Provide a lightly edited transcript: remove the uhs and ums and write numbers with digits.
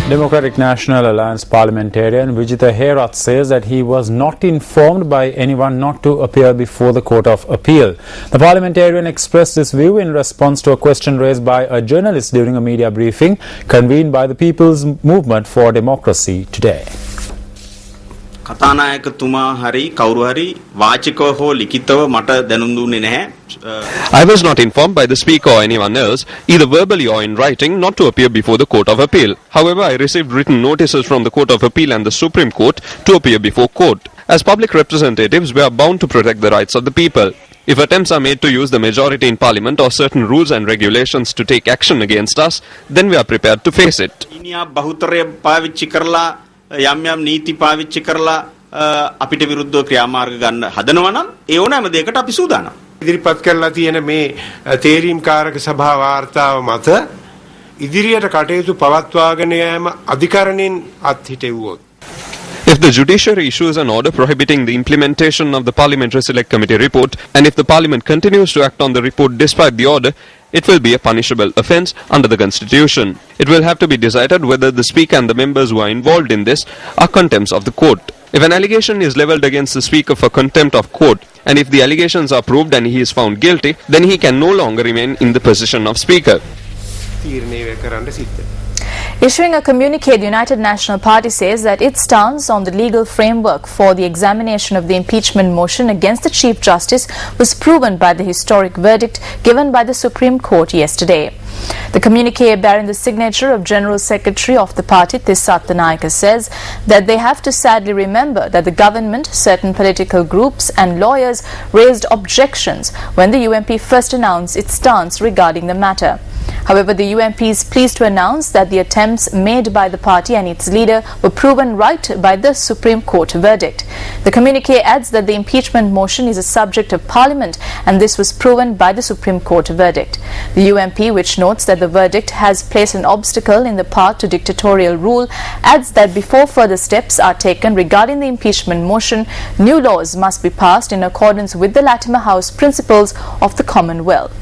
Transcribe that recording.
Democratic National Alliance parliamentarian Vijitha Herath says that he was not informed by anyone not to appear before the Court of Appeal. The parliamentarian expressed this view in response to a question raised by a journalist during a media briefing convened by the People's Movement for Democracy today. කතානායකතුමා හරි කවුරු හරි වාචිකව හෝ ලිඛිතව මට දැනුම් දුන්නේ නැහැ. I was not informed by the speaker or anyone else, either verbally or in writing, not to appear before the Court of Appeal. However, I received written notices from the Court of Appeal and the Supreme Court to appear before court. As public representatives, we are bound to protect the rights of the people. If attempts are made to use the majority in Parliament or certain rules and regulations to take action against us, then we are prepared to face it. යම් නීති පාවිච්චි කරලා අපිට විරුද්ධව ක්‍රියාමාර්ග ගන්න හදනවා නම් ඒ ඕනෑම දෙයකට අපි සූදානම්. ඉදිරිපත් කරලා තියෙන මේ තේරීම් කාරක සභා වාර්තාව මත ඉදිරියට කටයුතු පවත්වාගෙන යාම අධිකරණයෙන් අත්හිටෙව්වොත් If the judiciary issues an order prohibiting the implementation of the Parliamentary Select Committee report, and if the Parliament continues to act on the report despite the order, it will be a punishable offence under the Constitution. It will have to be decided whether the Speaker and the members who are involved in this are contempts of the court. If an allegation is levelled against the Speaker for contempt of court, and if the allegations are proved and he is found guilty, then he can no longer remain in the position of Speaker. Issuing a communique, the United National Party says that its stance on the legal framework for the examination of the impeachment motion against the Chief Justice was proven by the historic verdict given by the Supreme Court yesterday. The communique, bearing the signature of General Secretary of the party, Tissat Danayaka, says that they have to sadly remember that the government, certain political groups and lawyers raised objections when the UNP first announced its stance regarding the matter. However, the UNP is pleased to announce that the attempts made by the party and its leader were proven right by the Supreme Court verdict. The communique adds that the impeachment motion is a subject of Parliament and this was proven by the Supreme Court verdict. The UNP, which notes that the verdict has placed an obstacle in the path to dictatorial rule, adds that before further steps are taken regarding the impeachment motion, new laws must be passed in accordance with the Latimer House principles of the Commonwealth.